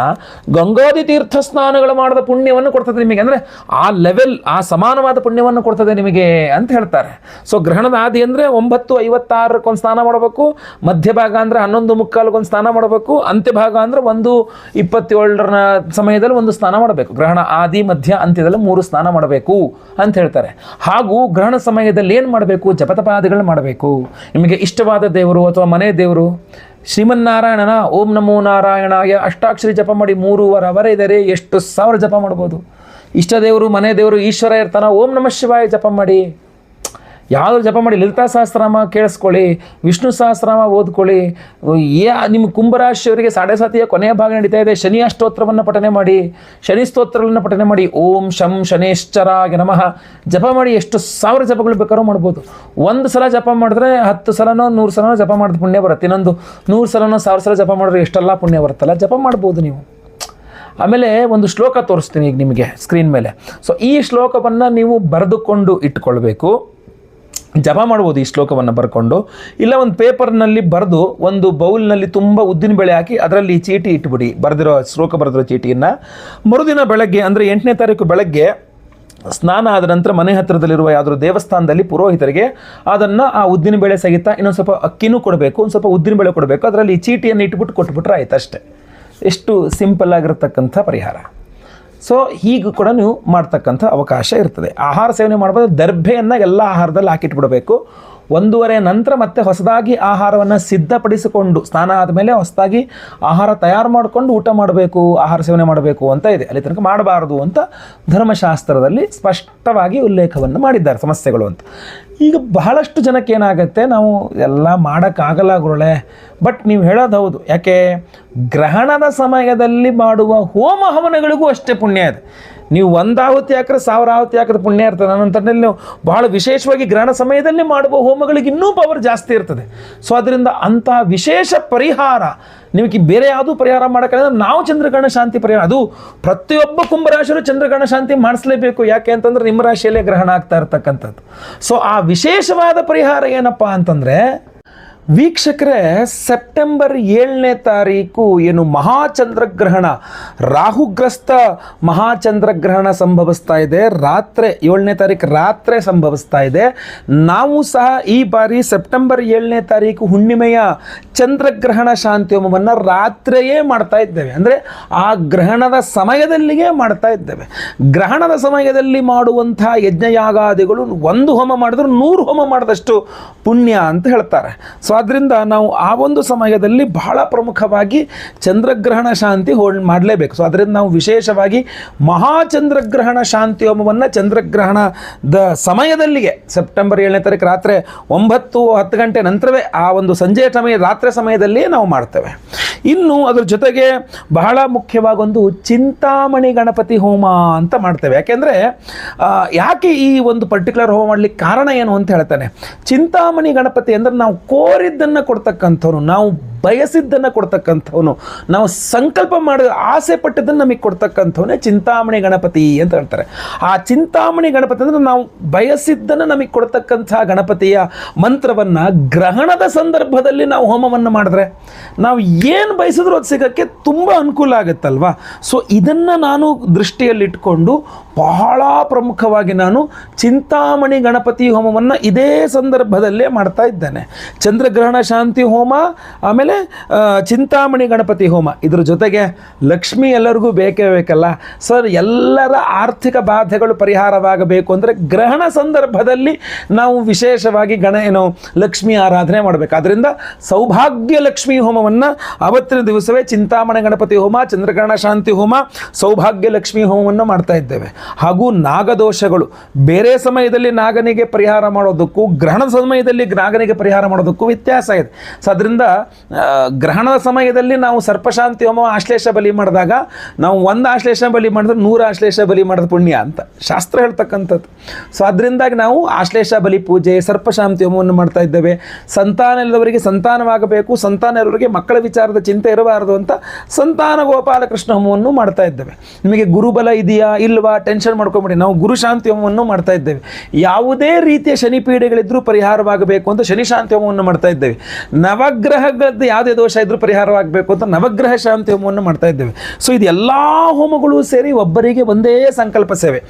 ಗಂಗಾದಿ ತೀರ್ಥ ಸ್ನಾನಗಳು ಮಾಡಿದ ಪುಣ್ಯವನ್ನು ಕೊಡ್ತದೆ ನಿಮಗೆ. ಅಂದರೆ ಆ ಲೆವೆಲ್, ಆ ಸಮಾನವಾದ ಪುಣ್ಯವನ್ನು ಕೊಡ್ತದೆ ನಿಮಗೆ ಅಂತ ಹೇಳ್ತಾರೆ. ಸೊ ಗ್ರಹಣದ ಆದಿ ಅಂದರೆ 9:56 ಸ್ನಾನ ಮಾಡಬೇಕು, ಮಧ್ಯಭಾಗ ಅಂದರೆ 11:45 ಸ್ನಾನ ಮಾಡಬೇಕು, ಅಂತ್ಯಭಾಗ ಅಂದರೆ 1:27 ಸಮಯದಲ್ಲಿ ಒಂದು ಸ್ನಾನ ಮಾಡಬೇಕು. ಗ್ರಹಣ ಆದಿ, ಮಧ್ಯ, ಅಂತ್ಯದಲ್ಲಿ 3 ಸ್ನಾನ ಮಾಡಬೇಕು ಅಂತ ಹೇಳ್ತಾರೆ. ಹಾಗೂ ಗ್ರಹಣ ಸಮಯದಲ್ಲಿ ಏನು ಮಾಡಬೇಕು? ಜಪತಪಾದಿಗಳನ್ನ ಮಾಡಬೇಕು. ನಿಮಗೆ ಇಷ್ಟವಾದ ದೇವರು ಅಥವಾ ಮನೆ ದೇವರು ಶ್ರೀಮನ್ನಾರಾಯಣನ ಓಂ ನಮೋ ನಾರಾಯಣಾಯ ಅಷ್ಟಾಕ್ಷರಿ ಜಪ ಮಾಡಿ 3.5 ಅವರ್ ಇದ್ದಾರೆ, ಎಷ್ಟು 1000 ಜಪ ಮಾಡ್ಬೋದು. ಇಷ್ಟ ದೇವರು, ಮನೆ ದೇವರು, ಈಶ್ವರ ಇರ್ತಾನ, ಓಂ ನಮಃ ಶಿವಾಯ ಜಪ ಮಾಡಿ. ಯಾವುದು ಜಪ ಮಾಡಿ, ಲಲಿತಾ ಸಹಸ್ರನಾಮ ಕೇಳಿಸ್ಕೊಳ್ಳಿ, ವಿಷ್ಣು ಸಹಸ್ರನಾಮ ಓದ್ಕೊಳ್ಳಿ. ನಿಮ್ಮ ಕುಂಭರಾಶಿಯವರಿಗೆ 7.5 ಕೊನೆಯ ಭಾಗ ನಡೀತಾ ಇದೆ, ಶನಿ ಅಷ್ಟೋತ್ರವನ್ನು ಪಠನೆ ಮಾಡಿ, ಶನಿ ಸ್ತೋತ್ರಗಳನ್ನು ಪಠನೆ ಮಾಡಿ. ಓಂ ಶಂ ಶನೇಶ್ಚರಾಯ ನಮಃ ಜಪ ಮಾಡಿ. ಎಷ್ಟು 1000 ಜಪಗಳು ಬೇಕಾದ್ರೂ ಮಾಡ್ಬೋದು. 1 ಸಲ ಜಪ ಮಾಡಿದ್ರೆ 10 ಸಲನೋ 100 ಸಲನೋ ಜಪ ಮಾಡಿದ ಪುಣ್ಯ ಬರುತ್ತೆ. ಇನ್ನೊಂದು 100 ಸಲನೋ 1000 ಸಲ ಜಪ ಮಾಡಿದ್ರೆ ಎಷ್ಟೆಲ್ಲ ಪುಣ್ಯ ಬರುತ್ತಲ್ಲ, ಜಪ ಮಾಡ್ಬೋದು ನೀವು. ಆಮೇಲೆ ಒಂದು ಶ್ಲೋಕ ತೋರಿಸ್ತೀನಿ ಈಗ ನಿಮಗೆ ಸ್ಕ್ರೀನ್ ಮೇಲೆ. ಸೊ ಈ ಶ್ಲೋಕವನ್ನು ನೀವು ಬರೆದುಕೊಂಡು ಇಟ್ಕೊಳ್ಬೇಕು. ಜಪ ಮಾಡ್ಬೋದು ಈ ಶ್ಲೋಕವನ್ನು ಬರ್ಕೊಂಡು, ಇಲ್ಲ ಒಂದು ಪೇಪರ್ನಲ್ಲಿ ಬರೆದು ಒಂದು ಬೌಲ್ನಲ್ಲಿ ತುಂಬ ಉದ್ದಿನ ಬೇಳೆ ಹಾಕಿ ಅದರಲ್ಲಿ ಚೀಟಿ ಇಟ್ಬಿಡಿ, ಶ್ಲೋಕ ಬರೆದಿರೋ ಚೀಟಿಯನ್ನು. ಮರುದಿನ ಬೆಳಗ್ಗೆ ಅಂದರೆ 8ನೇ ತಾರೀಕು ಬೆಳಗ್ಗೆ ಸ್ನಾನ ಆದ ನಂತರ ಮನೆ ಹತ್ತಿರದಲ್ಲಿರುವ ಯಾವುದಾದ್ರು ದೇವಸ್ಥಾನದಲ್ಲಿ ಪುರೋಹಿತರಿಗೆ ಅದನ್ನು ಆ ಉದ್ದಿನ ಬೇಳೆ ಸಹಿತ ಇನ್ನೊಂದು ಸ್ವಲ್ಪ ಅಕ್ಕಿನೂ ಕೊಡಬೇಕು, ಒಂದು ಸ್ವಲ್ಪ ಉದ್ದಿನ ಬೇಳೆ ಕೊಡಬೇಕು, ಅದರಲ್ಲಿ ಚೀಟಿಯನ್ನು ಇಟ್ಬಿಟ್ಟು ಕೊಟ್ಬಿಟ್ರೆ ಆಯ್ತು ಅಷ್ಟೇ. ಎಷ್ಟು ಸಿಂಪಲ್ ಆಗಿರತಕ್ಕಂಥ ಪರಿಹಾರ. ಸೊ ಹೀಗೂ ಕೂಡ ನೀವು ಮಾಡ್ತಕ್ಕಂಥ ಅವಕಾಶ ಇರ್ತದೆ. ಆಹಾರ ಸೇವನೆ ಮಾಡ್ಬೋದು. ದರ್ಭೆಯನ್ನು ಎಲ್ಲ ಆಹಾರದಲ್ಲಿ ಹಾಕಿಟ್ಬಿಡಬೇಕು. 1:30 ನಂತರ ಮತ್ತೆ ಹೊಸದಾಗಿ ಆಹಾರವನ್ನು ಸಿದ್ಧಪಡಿಸಿಕೊಂಡು, ಸ್ನಾನ ಆದಮೇಲೆ ಹೊಸದಾಗಿ ಆಹಾರ ತಯಾರು ಮಾಡಿಕೊಂಡು ಊಟ ಮಾಡಬೇಕು, ಆಹಾರ ಸೇವನೆ ಮಾಡಬೇಕು ಅಂತ ಇದೆ. ಅಲ್ಲಿ ತನಕ ಮಾಡಬಾರದು ಅಂತ ಧರ್ಮಶಾಸ್ತ್ರದಲ್ಲಿ ಸ್ಪಷ್ಟವಾಗಿ ಉಲ್ಲೇಖವನ್ನು ಮಾಡಿದ್ದಾರೆ, ಸಮಸ್ಯೆಗಳು ಅಂತ. ಈಗ ಬಹಳಷ್ಟು ಜನಕ್ಕೆ ಏನಾಗುತ್ತೆ, ನಾವು ಎಲ್ಲ ಮಾಡೋಕ್ಕಾಗಲ್ಲ ಗುರುಳೆ, ಬಟ್ ನೀವು ಹೇಳೋದು ಹೌದು. ಯಾಕೆ? ಗ್ರಹಣದ ಸಮಯದಲ್ಲಿ ಮಾಡುವ ಹೋಮ ಹವನಗಳಿಗೂ ಅಷ್ಟೇ ಪುಣ್ಯ ಇದೆ. ನೀವು 1 ಆಹುತಿ ಹಾಕಿದ್ರೆ 1000 ಆಹುತಿ ಹಾಕಿದ್ರೆ ಪುಣ್ಯ ಇರ್ತದೆ. ನಂತರದಲ್ಲಿ ನೀವು ಬಹಳ ವಿಶೇಷವಾಗಿ ಗ್ರಹಣ ಸಮಯದಲ್ಲಿ ಮಾಡುವ ಹೋಮಗಳಿಗೆ ಇನ್ನೂ ಪವರ್ ಜಾಸ್ತಿ ಇರ್ತದೆ. ಸೊ ಅದರಿಂದ ಅಂಥ ವಿಶೇಷ ಪರಿಹಾರ ನಿಮಗೆ ಬೇರೆ ಯಾವುದೂ ಪರಿಹಾರ ಮಾಡೋಕ್ಕಾಗಲ್ಲ. ನಾವು ಚಂದ್ರಗ್ರಹಣ ಶಾಂತಿ ಪರಿಹಾರ, ಅದು ಪ್ರತಿಯೊಬ್ಬ ಕುಂಭರಾಶಿಯರು ಚಂದ್ರಗ್ರಹಣ ಶಾಂತಿ ಮಾಡಿಸಲೇಬೇಕು. ಯಾಕೆ ಅಂತಂದ್ರೆ ನಿಮ್ಮ ರಾಶಿಯಲ್ಲೇ ಗ್ರಹಣ ಆಗ್ತಾ ಇರ್ತಕ್ಕಂಥದ್ದು. ಸೊ ಆ ವಿಶೇಷವಾದ ಪರಿಹಾರ ಏನಪ್ಪ ಅಂತಂದರೆ, ವೀಕ್ಷಕರೇ, ಸೆಪ್ಟೆಂಬರ್ 7ನೇ ತಾರೀಕು ಏನು ಮಹಾಚಂದ್ರಗ್ರಹಣ, ರಾಹುಗ್ರಸ್ತ ಮಹಾಚಂದ್ರಗ್ರಹಣ ಸಂಭವಿಸ್ತಾ ಇದೆ. ರಾತ್ರಿ 7ನೇ ತಾರೀಕು ರಾತ್ರಿ ಸಂಭವಿಸ್ತಾ ಇದೆ. ನಾವು ಸಹ ಈ ಬಾರಿ ಸೆಪ್ಟೆಂಬರ್ 7ನೇ ತಾರೀಕು ಹುಣ್ಣಿಮೆಯ ಚಂದ್ರಗ್ರಹಣ ಶಾಂತಿಯೋಮವನ್ನು ರಾತ್ರಿಯೇ ಮಾಡ್ತಾ ಇದ್ದೇವೆ. ಅಂದರೆ ಆ ಗ್ರಹಣದ ಸಮಯದಲ್ಲಿಯೇ ಮಾಡ್ತಾ ಇದ್ದೇವೆ. ಗ್ರಹಣದ ಸಮಯದಲ್ಲಿ ಮಾಡುವಂಥ ಯಜ್ಞಯಾಗಾದಿಗಳು 1 ಹೋಮ ಮಾಡಿದ್ರು 100 ಹೋಮ ಮಾಡಿದಷ್ಟು ಪುಣ್ಯ ಅಂತ ಹೇಳ್ತಾರೆ. ಸೊ ಆದ್ದರಿಂದ ನಾವು ಆ ಒಂದು ಸಮಯದಲ್ಲಿ ಬಹಳ ಪ್ರಮುಖವಾಗಿ ಚಂದ್ರಗ್ರಹಣ ಶಾಂತಿ ಮಾಡಲೇಬೇಕು. ಸೊ ಅದರಿಂದ ನಾವು ವಿಶೇಷವಾಗಿ ಮಹಾಚಂದ್ರಗ್ರಹಣ ಶಾಂತಿ ಹೋಮವನ್ನು ಚಂದ್ರಗ್ರಹಣದ ಸಮಯದಲ್ಲಿಗೆ ಸೆಪ್ಟೆಂಬರ್ 7ನೇ ತಾರೀಕು ರಾತ್ರಿ 9-10 ಗಂಟೆ ನಂತರವೇ ಆ ಒಂದು ಸಂಜೆಯ ಸಮಯ ರಾತ್ರಿ ಸಮಯದಲ್ಲಿಯೇ ನಾವು ಮಾಡ್ತೇವೆ. ಇನ್ನು ಅದ್ರ ಜೊತೆಗೆ ಬಹಳ ಮುಖ್ಯವಾಗೊಂದು ಚಿಂತಾಮಣಿ ಗಣಪತಿ ಹೋಮ ಅಂತ ಮಾಡ್ತೇವೆ. ಯಾಕೆಂದರೆ ಯಾಕೆ ಈ ಒಂದು ಪರ್ಟಿಕ್ಯುಲರ್ ಹೋಮ ಮಾಡಲಿಕ್ಕೆ ಕಾರಣ ಏನು ಅಂತ ಹೇಳ್ತಾನೆ. ಚಿಂತಾಮಣಿ ಗಣಪತಿ ಅಂದರೆ ನಾವು ಕೋರಿದ್ದನ್ನು ಕೊಡ್ತಕ್ಕಂಥವ್ನು, ನಾವು ಬಯಸಿದ್ದನ್ನು ಕೊಡ್ತಕ್ಕಂಥವನು, ನಾವು ಸಂಕಲ್ಪ ಮಾಡಿ ಆಸೆ ಪಟ್ಟಿದ್ದನ್ನು ನಮಗೆ ಕೊಡ್ತಕ್ಕಂಥವನೇ ಚಿಂತಾಮಣಿ ಗಣಪತಿ ಅಂತ ಹೇಳ್ತಾರೆ. ಆ ಚಿಂತಾಮಣಿ ಗಣಪತಿ ಅಂದರೆ ನಾವು ಬಯಸಿದ್ದನ್ನು ನಮಗೆ ಕೊಡ್ತಕ್ಕಂಥ ಗಣಪತಿಯ ಮಂತ್ರವನ್ನು ಗ್ರಹಣದ ಸಂದರ್ಭದಲ್ಲಿ ನಾವು ಹೋಮವನ್ನು ಮಾಡಿದ್ರೆ ನಾವು ಏನು ಬಯಸಿದ್ರೂ ಅದು ಸಿಗೋಕ್ಕೆ ತುಂಬ ಅನುಕೂಲ ಆಗುತ್ತಲ್ವ. ಸೊ ಇದನ್ನು ನಾನು ದೃಷ್ಟಿಯಲ್ಲಿಟ್ಕೊಂಡು ಬಹಳ ಪ್ರಮುಖವಾಗಿ ನಾನು ಚಿಂತಾಮಣಿ ಗಣಪತಿ ಹೋಮವನ್ನು ಇದೇ ಸಂದರ್ಭದಲ್ಲೇ ಮಾಡ್ತಾ ಇದ್ದೇನೆ. ಚಂದ್ರಗ್ರಹಣ ಶಾಂತಿ ಹೋಮ, ಆಮೇಲೆ ಚಿಂತಾಮಣಿ ಗಣಪತಿ ಹೋಮ, ಇದ್ರ ಜೊತೆಗೆ ಲಕ್ಷ್ಮಿ ಎಲ್ಲರಿಗೂ ಬೇಕೇ ಬೇಕಲ್ಲ ಸರ್. ಎಲ್ಲರ ಆರ್ಥಿಕ ಬಾಧೆಗಳು ಪರಿಹಾರವಾಗಬೇಕು ಅಂದರೆ ಗ್ರಹಣ ಸಂದರ್ಭದಲ್ಲಿ ನಾವು ವಿಶೇಷವಾಗಿ ಲಕ್ಷ್ಮಿ ಆರಾಧನೆ ಮಾಡಬೇಕು. ಆದ್ದರಿಂದ ಸೌಭಾಗ್ಯ ಲಕ್ಷ್ಮಿ ಹೋಮವನ್ನು ಅವತ್ತಿನ ದಿವಸವೇ ಚಿಂತಾಮಣಿ ಗಣಪತಿ ಹೋಮ, ಚಂದ್ರಗ್ರಹಣ ಶಾಂತಿ ಹೋಮ, ಸೌಭಾಗ್ಯ ಲಕ್ಷ್ಮಿ ಹೋಮವನ್ನು ಮಾಡ್ತಾ ಇದ್ದೇವೆ. ಹಾಗೂ ನಾಗದೋಷಗಳು ಬೇರೆ ಸಮಯದಲ್ಲಿ ನಾಗನಿಗೆ ಪರಿಹಾರ ಮಾಡೋದಕ್ಕೂ ಗ್ರಹಣದ ಸಮಯದಲ್ಲಿ ನಾಗನಿಗೆ ಪರಿಹಾರ ಮಾಡೋದಕ್ಕೂ ವ್ಯತ್ಯಾಸ ಇದೆ. ಸೊ ಅದರಿಂದ ಗ್ರಹಣದ ಸಮಯದಲ್ಲಿ ನಾವು ಸರ್ಪಶಾಂತಿ ಹೋಮ ಆಶ್ಲೇಷ ಬಲಿ ಮಾಡಿದಾಗ ನಾವು ಒಂದು ಆಶ್ಲೇಷ ಬಲಿ ಮಾಡಿದ್ರೆ 100 ಆಶ್ಲೇಷ ಬಲಿ ಮಾಡಿದ ಪುಣ್ಯ ಅಂತ ಶಾಸ್ತ್ರ ಹೇಳ್ತಕ್ಕಂಥದ್ದು. ಸೊ ಅದರಿಂದಾಗಿ ನಾವು ಆಶ್ಲೇಷ ಬಲಿ ಪೂಜೆ, ಸರ್ಪಶಾಂತಿ ಹೋಮವನ್ನು ಮಾಡ್ತಾ ಇದ್ದೇವೆ. ಸಂತಾನ ಇಲ್ಲದವರಿಗೆ ಸಂತಾನವಾಗಬೇಕು, ಸಂತಾನ ಇರೋರಿಗೆ ಮಕ್ಕಳ ವಿಚಾರದ ಚಿಂತೆ ಇರಬಾರದು ಅಂತ ಸಂತಾನ ಗೋಪಾಲಕೃಷ್ಣ ಹೋಮವನ್ನು ಮಾಡ್ತಾ ಇದ್ದೇವೆ. ನಿಮಗೆ ಗುರುಬಲ ಇದೆಯಾ ಇಲ್ವಾ ಟೆನ್ಷನ್ ಮಾಡ್ಕೊಂಬಿಡಿ, ನಾವು ಗುರು ಶಾಂತಿ ಹೋಮವನ್ನು ಮಾಡ್ತಾ ಇದ್ದೇವೆ. ಯಾವುದೇ ರೀತಿಯ ಶನಿ ಪೀಡೆಗಳಿದ್ರೂ ಪರಿಹಾರವಾಗಬೇಕು ಅಂತ ಶನಿ ಶಾಂತಿ ಹೋಮವನ್ನು ಮಾಡ್ತಾ ಇದ್ದೇವೆ. ನವಗ್ರಹಗಳದ್ದು ಯಾವುದೇ ದೋಷ ಇದ್ರೂ ಪರಿಹಾರವಾಗಬೇಕು ಅಂತ ನವಗ್ರಹ ಶಾಂತಿ ಹೋಮವನ್ನು ಮಾಡ್ತಾ ಇದ್ದೇವೆ. ಸೊ ಇದು ಎಲ್ಲ ಹೋಮಗಳು ಸೇರಿ ಒಬ್ಬರಿಗೆ ಒಂದೇ ಸಂಕಲ್ಪ ಸೇವೆ,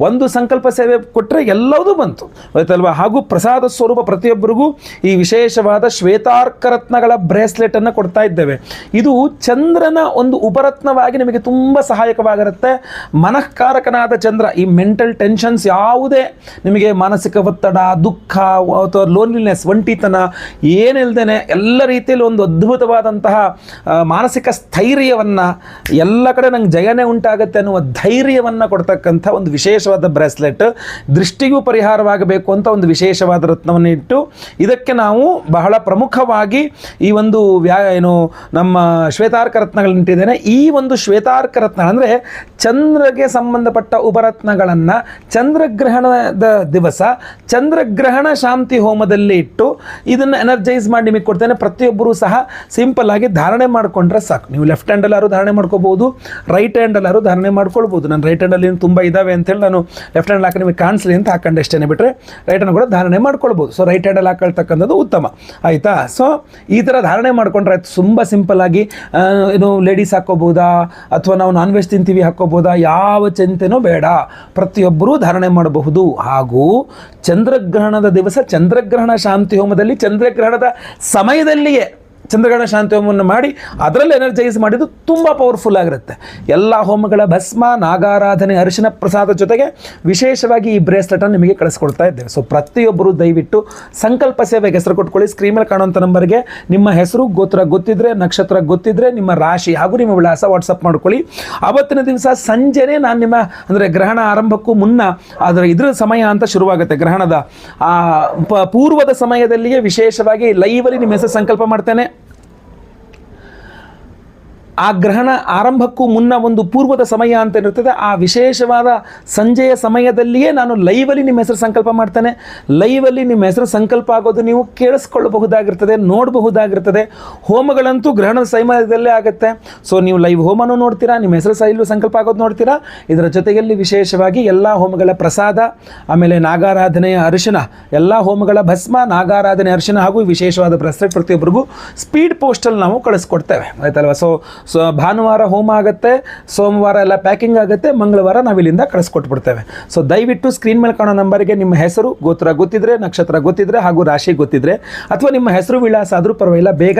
ಒಂದು ಸಂಕಲ್ಪ ಸೇವೆ ಕೊಟ್ಟರೆ ಎಲ್ಲವೂ ಬಂತು ಆಯ್ತಲ್ವಾ. ಹಾಗೂ ಪ್ರಸಾದ ಸ್ವರೂಪ ಪ್ರತಿಯೊಬ್ಬರಿಗೂ ಈ ವಿಶೇಷವಾದ ಶ್ವೇತಾರ್ಕ ರತ್ನಗಳ ಬ್ರೇಸ್ಲೆಟನ್ನು ಕೊಡ್ತಾ ಇದ್ದೇವೆ. ಇದು ಚಂದ್ರನ ಒಂದು ಉಪರತ್ನವಾಗಿ ನಿಮಗೆ ತುಂಬ ಸಹಾಯಕವಾಗಿರುತ್ತೆ. ಮನಃಕಾರಕನಾದ ಚಂದ್ರ, ಈ ಮೆಂಟಲ್ ಟೆನ್ಷನ್ಸ್ ಯಾವುದೇ ನಿಮಗೆ ಮಾನಸಿಕ ಒತ್ತಡ, ದುಃಖ ಅಥವಾ ಲೋನ್ಲಿನೆಸ್, ಒಂಟಿತನ ಏನಿಲ್ಲದೇನೆ ಎಲ್ಲ ರೀತಿಯಲ್ಲಿ ಒಂದು ಅದ್ಭುತವಾದಂತಹ ಮಾನಸಿಕ ಸ್ಥೈರ್ಯವನ್ನು, ಎಲ್ಲ ಕಡೆ ನಂಗೆ ಜಯನೇ ಉಂಟಾಗುತ್ತೆ ಅನ್ನುವ ಧೈರ್ಯವನ್ನು ಕೊಡ್ತಕ್ಕಂಥ ಒಂದು ವಿಶೇಷವಾದ ಬ್ರೇಸ್ಲೆಟ್, ದೃಷ್ಟಿಗೂ ಪರಿಹಾರವಾಗಬೇಕು ಅಂತ ಒಂದು ವಿಶೇಷವಾದ ರತ್ನವನ್ನು ಇಟ್ಟು ಇದಕ್ಕೆ ನಾವು ಬಹಳ ಪ್ರಮುಖವಾಗಿ ಈ ಒಂದು ನಮ್ಮ ಶ್ವೇತಾರ್ಕ ರತ್ನಗಳನ್ನಿಟ್ಟಿದ್ದೇನೆ. ಈ ಒಂದು ಶ್ವೇತಾರ್ಕ ರತ್ನ ಅಂದರೆ ಚಂದ್ರಗೆ ಸಂಬಂಧಪಟ್ಟ ಉಪರತ್ನಗಳನ್ನು ಚಂದ್ರಗ್ರಹಣದ ದಿವಸ ಚಂದ್ರಗ್ರಹಣ ಶಾಂತಿ ಹೋಮದಲ್ಲಿ ಇಟ್ಟು ಇದನ್ನು ಎನರ್ಜೈಸ್ ಮಾಡಿ ನಿಮಗೆ ಕೊಡ್ತೇನೆ. ಪ್ರತಿಯೊಬ್ಬರೂ ಸಹ ಸಿಂಪಲ್ ಆಗಿ ಧಾರಣೆ ಮಾಡಿಕೊಂಡ್ರೆ ಸಾಕು. ನೀವು ಲೆಫ್ಟ್ ಹ್ಯಾಂಡಲ್ಲಾರು ಧಾರಣೆ ಮಾಡ್ಕೋಬಹುದು, ರೈಟ್ ಹ್ಯಾಂಡಲ್ಲಾರು ಧಾರಣೆ ಮಾಡ್ಕೊಳ್ಬೋದು. ನಾನು ರೈಟ್ ಹ್ಯಾಂಡಲ್ಲಿ ತುಂಬ ಇದ್ದಾವೆ ಅಂತೇಳಿ ನಾನು ಲೆಫ್ಟ್ ಹ್ಯಾಂಡ್ ಹಾಕಿ ನಿಮಗೆ ಕಾಣಿಸ್ಲಿ ಅಂತ ಹಾಕೊಂಡು ಅಷ್ಟೇ ಬಿಟ್ಟರೆ ರೈಟ್ ಹ್ಯಾಂಡ್ ಕೂಡ ಧಾರಣೆ ಮಾಡ್ಕೊಳ್ಬೋದು. ಸೊ ರೈಟ್ ಹ್ಯಾಂಡಲ್ಲಿ ಹಾಕೊಳ್ತಕ್ಕಂಥದ್ದು ಉತ್ತಮ ಆಯಿತಾ. ಸೊ ಈ ಥರ ಧಾರಣೆ ಮಾಡ್ಕೊಂಡ್ರೆ ಆಯ್ತು. ತುಂಬ ಸಿಂಪಲ್ ಆಗಿ ಲೇಡೀಸ್ ಹಾಕ್ಕೋಬೋದಾ ಅಥವಾ ನಾವು ನಾನ್ ವೆಜ್ ತಿಂತೀವಿ ಹಾಕ್ಕೋಬೋದಾ, ಯಾವ ಚಿಂತೆನೂ ಬೇಡ, ಪ್ರತಿಯೊಬ್ಬರೂ ಧಾರಣೆ ಮಾಡಬಹುದು. ಹಾಗೂ ಚಂದ್ರಗ್ರಹಣದ ದಿವಸ ಚಂದ್ರಗ್ರಹಣ ಶಾಂತಿ ಹೋಮದಲ್ಲಿ ಚಂದ್ರಗ್ರಹಣದ ಸಮಯದಲ್ಲಿಯೇ ಚಂದ್ರಗ್ರಹಣ ಶಾಂತಿ ಹೋಮವನ್ನು ಮಾಡಿ ಅದರಲ್ಲಿ ಎನರ್ಜೈಸ್ ಮಾಡಿದ್ದು ತುಂಬ ಪವರ್ಫುಲ್ ಆಗಿರುತ್ತೆ. ಎಲ್ಲ ಹೋಮಗಳ ಭಸ್ಮ, ನಾಗಾರಾಧನೆ, ಅರಿಶಿನ ಪ್ರಸಾದ ಜೊತೆಗೆ ವಿಶೇಷವಾಗಿ ಈ ಬ್ರೇಸ್ಲೆಟನ್ನು ನಿಮಗೆ ಕಳಿಸ್ಕೊಡ್ತಾ ಇದ್ದೇವೆ. ಸೊ ಪ್ರತಿಯೊಬ್ಬರು ದಯವಿಟ್ಟು ಸಂಕಲ್ಪ ಸೇವೆಗೆ ಹೆಸರು ಕೊಟ್ಕೊಳ್ಳಿ. ಸ್ಕ್ರೀನ್ ಮೇಲೆ ಕಾಣುವಂಥ ನಂಬರ್ಗೆ ನಿಮ್ಮ ಹೆಸರು, ಗೋತ್ರ ಗೊತ್ತಿದ್ರೆ, ನಕ್ಷತ್ರ ಗೊತ್ತಿದ್ರೆ, ನಿಮ್ಮ ರಾಶಿ ಹಾಗೂ ನಿಮ್ಮ ವಿಳಾಸ ವಾಟ್ಸಪ್ ಮಾಡ್ಕೊಳ್ಳಿ. ಅವತ್ತಿನ ದಿವಸ ಸಂಜೆನೇ ನಾನು ನಿಮ್ಮ ಅಂದರೆ ಗ್ರಹಣ ಆರಂಭಕ್ಕೂ ಮುನ್ನ ಇದ್ರ ಸಮಯ ಅಂತ ಶುರುವಾಗುತ್ತೆ. ಗ್ರಹಣದ ಪೂರ್ವದ ಸಮಯದಲ್ಲಿಯೇ ವಿಶೇಷವಾಗಿ ಲೈವಲ್ಲಿ ನಿಮ್ಮ ಹೆಸರು ಸಂಕಲ್ಪ ಮಾಡ್ತೇನೆ. ಆ ಗ್ರಹಣ ಆರಂಭಕ್ಕೂ ಮುನ್ನ ಒಂದು ಪೂರ್ವದ ಸಮಯ ಅಂತ ಇರ್ತದೆ. ಆ ವಿಶೇಷವಾದ ಸಂಜೆಯ ಸಮಯದಲ್ಲಿಯೇ ನಾನು ಲೈವಲ್ಲಿ ನಿಮ್ಮ ಹೆಸರು ಸಂಕಲ್ಪ ಮಾಡ್ತೇನೆ. ಲೈವಲ್ಲಿ ನಿಮ್ಮ ಹೆಸರು ಸಂಕಲ್ಪ ಆಗೋದು ನೀವು ಕೇಳಿಸ್ಕೊಳ್ಳಬಹುದಾಗಿರ್ತದೆ, ನೋಡಬಹುದಾಗಿರ್ತದೆ. ಹೋಮಗಳಂತೂ ಗ್ರಹಣದ ಸಮಯದಲ್ಲೇ ಆಗುತ್ತೆ. ಸೊ ನೀವು ಲೈವ್ ಹೋಮನೂ ನೋಡ್ತೀರಾ, ನಿಮ್ಮ ಹೆಸರು ಸಹ ಸಂಕಲ್ಪ ಆಗೋದು ನೋಡ್ತೀರಾ. ಇದರ ಜೊತೆಯಲ್ಲಿ ವಿಶೇಷವಾಗಿ ಎಲ್ಲ ಹೋಮಗಳ ಪ್ರಸಾದ, ಆಮೇಲೆ ನಾಗಾರಾಧನೆಯ ಅರಿಶಿನ, ಎಲ್ಲ ಹೋಮಗಳ ಭಸ್ಮ, ನಾಗಾರಾಧನೆ ಅರಿಶಿನ ಹಾಗೂ ವಿಶೇಷವಾದ ಬ್ರೆಸ್ಲೆಟ್ ಪ್ರತಿಯೊಬ್ಬರಿಗೂ ಸ್ಪೀಡ್ ಪೋಸ್ಟಲ್ಲಿ ನಾವು ಕಳಿಸ್ಕೊಡ್ತೇವೆ ಆಯ್ತಲ್ವ. ಸೊ ಭಾನುವಾರ ಹೋಮ ಆಗುತ್ತೆ, ಸೋಮವಾರ ಎಲ್ಲ ಪ್ಯಾಕಿಂಗ್ ಆಗುತ್ತೆ, ಮಂಗಳವಾರ ನಾವಿಲ್ಲಿಂದ ಕಳಿಸ್ಕೊಟ್ಬಿಡ್ತೇವೆ. ಸೊ ದಯವಿಟ್ಟು ಸ್ಕ್ರೀನ್ ಮೇಲೆ ಕಾಣೋ ನಂಬರ್ಗೆ ನಿಮ್ಮ ಹೆಸರು, ಗೋತ್ರ ಗೊತ್ತಿದ್ರೆ, ನಕ್ಷತ್ರ ಗೊತ್ತಿದ್ರೆ ಹಾಗೂ ರಾಶಿ ಗೊತ್ತಿದ್ರೆ, ಅಥವಾ ನಿಮ್ಮ ಹೆಸರು ವಿಳಾಸ ಆದರೂ ಪರವಾಗಿಲ್ಲ, ಬೇಗ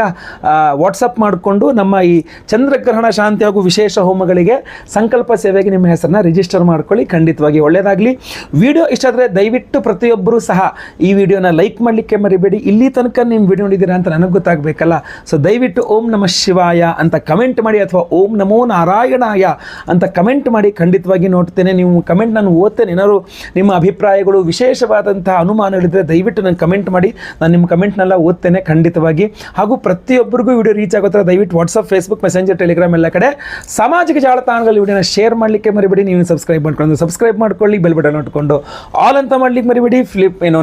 ವಾಟ್ಸಪ್ ಮಾಡಿಕೊಂಡು ನಮ್ಮ ಈ ಚಂದ್ರಗ್ರಹಣ ಶಾಂತಿ ಹಾಗೂ ವಿಶೇಷ ಹೋಮಗಳಿಗೆ ಸಂಕಲ್ಪ ಸೇವೆಗೆ ನಿಮ್ಮ ಹೆಸರನ್ನ ರಿಜಿಸ್ಟರ್ ಮಾಡ್ಕೊಳ್ಳಿ. ಖಂಡಿತವಾಗಿ ಒಳ್ಳೆಯದಾಗಲಿ. ವಿಡಿಯೋ ಇಷ್ಟ ಆದರೆ ದಯವಿಟ್ಟು ಪ್ರತಿಯೊಬ್ಬರೂ ಸಹ ಈ ವಿಡಿಯೋನ ಲೈಕ್ ಮಾಡಲಿಕ್ಕೆ ಮರಿಬೇಡಿ. ಇಲ್ಲಿ ತನಕ ನೀವು ವಿಡಿಯೋ ನೋಡಿದ್ದೀರಾ ಅಂತ ನನಗೆ ಗೊತ್ತಾಗಬೇಕಲ್ಲ. ಸೊ ದಯವಿಟ್ಟು ಓಂ ನಮಃ ಶಿವಾಯ ಅಂತ ಕಮೆಂಟ್ ಕಮೆಂಟ್ ಮಾಡಿ, ಅಥವಾ ಓಂ ನಮೋ ನಾರಾಯಣಾಯ ಅಂತ ಕಮೆಂಟ್ ಮಾಡಿ. ಖಂಡಿತವಾಗಿ ನೋಡ್ತೇನೆ, ನೀವು ಕಮೆಂಟ್ ನಾನು ಓದ್ತೇನೆ. ಏನಾದ್ರು ನಿಮ್ಮ ಅಭಿಪ್ರಾಯಗಳು, ವಿಶೇಷವಾದಂತಹ ಅನುಮಾನಗಳಿದ್ದರೆ ದಯವಿಟ್ಟು ನಾನು ಕಮೆಂಟ್ ಮಾಡಿ, ನಾನು ನಿಮ್ಮ ಕಮೆಂಟ್ನೆಲ್ಲ ಓದ್ತೇನೆ ಖಂಡಿತವಾಗಿ. ಹಾಗೂ ಪ್ರತಿಯೊಬ್ಬರಿಗೂ ವಿಡಿಯೋ ರೀಚ್ ಆಗೋ ಥರ ದಯವಿಟ್ಟು ವಾಟ್ಸಪ್, ಫೇಸ್ಬುಕ್, ಮೆಸೆಂಜರ್, ಟೆಲಿಗ್ರಾಮ್ ಎಲ್ಲ ಕಡೆ ಸಾಮಾಜಿಕ ಜಾಲತಾಣಗಳಲ್ಲಿ ವಿಡಿಯೋನ ಶೇರ್ ಮಾಡಲಿಕ್ಕೆ ಮರಿಬೇಡಿ. ನೀವು ಸಬ್ಸ್ಕ್ರೈಬ್ ಮಾಡ್ಕೊಳ್ಳಿ, ಬೆಲ್ ಬಟನ್ ನೋಡಿಕೊಂಡು ಆಲ್ ಅಂತ ಮಾಡ್ಲಿಕ್ಕೆ ಮರಿಬೇಡಿ.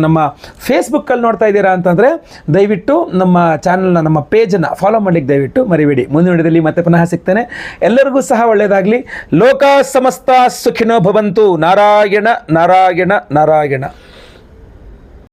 ನಮ್ಮ ಫೇಸ್ಬುಕ್ಕಲ್ಲಿ ನೋಡ್ತಾ ಇದ್ದೀರಾ ಅಂತಂದರೆ ದಯವಿಟ್ಟು ನಮ್ಮ ಚಾನಲ್ನ, ನಮ್ಮ ಪೇಜನ್ನು ಫಾಲೋ ಮಾಡಲಿಕ್ಕೆ ದಯವಿಟ್ಟು ಮರಿಬೇಡಿ. ಮುಂದಿನ ವಿಡಿಯೋದಲ್ಲಿ ಮತ್ತೆ ಪುನಃ ಸಿಗ್ತೇನೆ. ಎಲ್ಲರಿಗೂ ಸಹ ಒಳ್ಳೆಯದಾಗಲಿ. ಲೋಕ ಸಮಸ್ತ ಸುಖಿನೋ ಭವಂತು. ನಾರಾಯಣ ನಾರಾಯಣ ನಾರಾಯಣ.